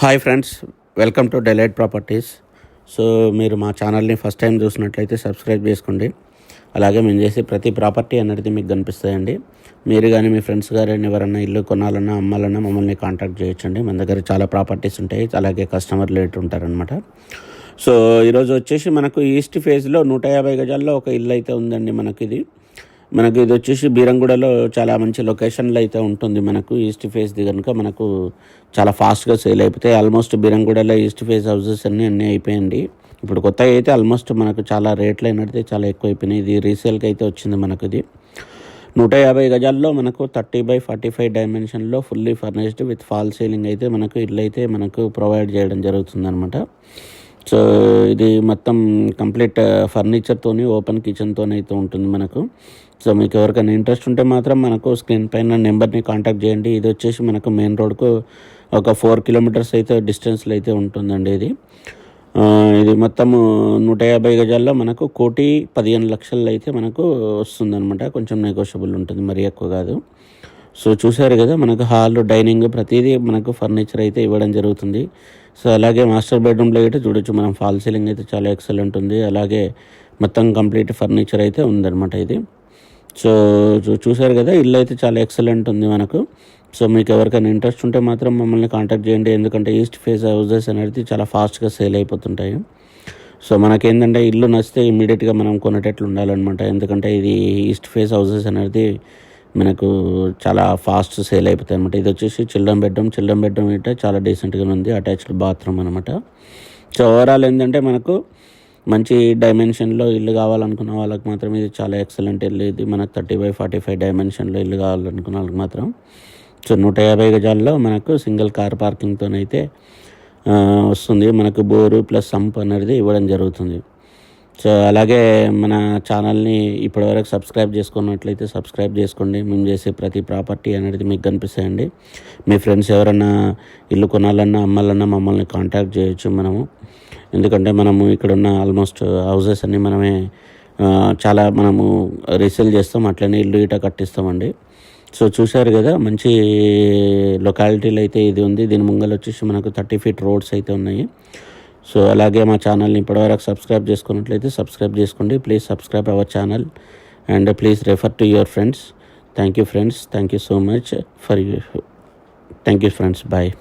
Hi friends, welcome to Delight properties. So మీరు మా ఛానల్ని ఫస్ట్ టైం చూసినట్లయితే సబ్స్క్రైబ్ చేసుకోండి. అలాగే మేము చేసే ప్రతి ప్రాపర్టీ అనేది మీకు కనిపిస్తాయండి. మీరు కానీ మీ ఫ్రెండ్స్ కానీ ఎవరన్నా ఇల్లు కొనాలన్నా అమ్మాలన్నా మమ్మల్ని కాంటాక్ట్ చేయొచ్చండి. మన దగ్గర చాలా ప్రాపర్టీస్ ఉంటాయి, అలాగే కస్టమర్ రిలేటెడ్ ఉంటారనమాట. సో ఈరోజు వచ్చేసి మనకు ఈస్ట్ ఫేజ్లో 150 గజాల్లో ఒక ఇల్లు అయితే ఉందండి. మనకు ఇది వచ్చేసి బీరంగూడలో చాలా మంచి లొకేషన్లో అయితే ఉంటుంది. మనకు ఈస్ట్ ఫేస్ది కనుక మనకు చాలా ఫాస్ట్గా సేల్ అయిపోతాయి. ఆల్మోస్ట్ బీరంగూడలో ఈస్ట్ ఫేస్ హౌసెస్ అన్నీ అయిపోయాయండి. ఇప్పుడు కొత్తగా అయితే ఆల్మోస్ట్ మనకు చాలా రేట్లు అయినట్టు చాలా ఎక్కువ అయిపోయినాయి. ఇది రీసేల్కి అయితే వచ్చింది. మనకు ఇది 150 గజాల్లో మనకు 30x45 డైమెన్షన్లో fully furnished with fall ceiling అయితే మనకు ఇల్లు అయితే మనకు ప్రొవైడ్ చేయడం జరుగుతుంది అనమాట. సో ఇది మొత్తం కంప్లీట్ ఫర్నిచర్తోని ఓపెన్ కిచెన్తోని అయితే ఉంటుంది మనకు. సో మీకు ఎవరికైనా ఇంట్రెస్ట్ ఉంటే మాత్రం మనకు స్క్రీన్ పైన నెంబర్ని కాంటాక్ట్ చేయండి. ఇది వచ్చేసి మనకు మెయిన్ రోడ్కు ఒక 4 కిలోమీటర్స్ అయితే డిస్టెన్స్లో అయితే ఉంటుందండి. ఇది మొత్తము 150 గజాల్లో మనకు 1,15,00,000 అయితే మనకు వస్తుందన్నమాట. కొంచెం నెగోషియబుల్ ఉంటుంది, మరీ ఎక్కువ కాదు. సో చూసారు కదా, మనకు హాల్, డైనింగ్ ప్రతిదీ మనకు ఫర్నిచర్ అయితే ఇవ్వడం జరుగుతుంది. సో అలాగే మాస్టర్ బెడ్రూమ్లో అయితే చూడొచ్చు, మనం ఫాల్ సీలింగ్ అయితే చాలా ఎక్సలెంట్ ఉంది. అలాగే మొత్తం కంప్లీట్ ఫర్నిచర్ అయితే ఉందన్నమాట ఇది. సో చూసారు కదా, ఇల్లు అయితే చాలా ఎక్సలెంట్ ఉంది మనకు. సో మీకు ఎవరికైనా ఇంట్రెస్ట్ ఉంటే మాత్రం మమ్మల్ని కాంటాక్ట్ చేయండి. ఎందుకంటే ఈస్ట్ ఫేస్ హౌసెస్ అనేది చాలా ఫాస్ట్గా సేల్ అయిపోతుంటాయి. సో మనకేంటంటే ఇల్లు నచ్చితే ఇమ్మీడియట్గా మనం కొనేటట్లు ఉండాలన్నమాట. ఎందుకంటే ఇది ఈస్ట్ ఫేస్ హౌసెస్ అనేది మనకు చాలా ఫాస్ట్ సేల్ అయిపోతాయి అనమాట. ఇది వచ్చేసి చిల్డ్రన్ బెడ్రూమ్ అయితే చాలా డీసెంట్గా ఉంది, అటాచ్డ్ బాత్రూమ్ అనమాట. సో ఓవరాల్ ఏంటంటే మనకు మంచి డైమెన్షన్లో ఇల్లు కావాలనుకున్న వాళ్ళకి మాత్రం ఇది చాలా ఎక్సలెంట్ ఇల్లు. ఇది మనకు 30x45 డైమెన్షన్లో ఇల్లు కావాలనుకున్న వాళ్ళకి మాత్రం. సో 150 గజాల్లో మనకు సింగిల్ కార్ పార్కింగ్తోనైతే వస్తుంది. మనకు బోరు ప్లస్ సంప్ అనేది ఇవ్వడం జరుగుతుంది. సో అలాగే మన ఛానల్ని ఇప్పటివరకు సబ్స్క్రైబ్ చేసుకున్నట్లయితే సబ్స్క్రైబ్ చేసుకోండి. మేము చేసే ప్రతి ప్రాపర్టీ అనేది మీకు కనిపిస్తాయండి. మీ ఫ్రెండ్స్ ఎవరన్నా ఇల్లు కొనాలన్నా అమ్మాలన్నా మమ్మల్ని కాంటాక్ట్ చేయొచ్చు మనము. ఎందుకంటే మనము ఇక్కడ ఉన్న ఆల్మోస్ట్ హౌసెస్ అన్నీ మనము రీసేల్ చేస్తాం, అట్లనే ఇల్లు ఇట కట్టిస్తామండి. సో చూశారు కదా, మంచి లొకాలిటీలో అయితే ఇది ఉంది. దీని ముంగలు వచ్చేసి మనకు 30 feet రోడ్స్ అయితే ఉన్నాయి. సో అలాగే మా ఛానల్ని ఇప్పటివరకు సబ్స్క్రైబ్ చేసుకున్నట్లయితే సబ్స్క్రైబ్ చేసుకోండి. Please subscribe our channel and please refer to your friends. Thank you friends, thank you so much for you. Thank you friends, bye.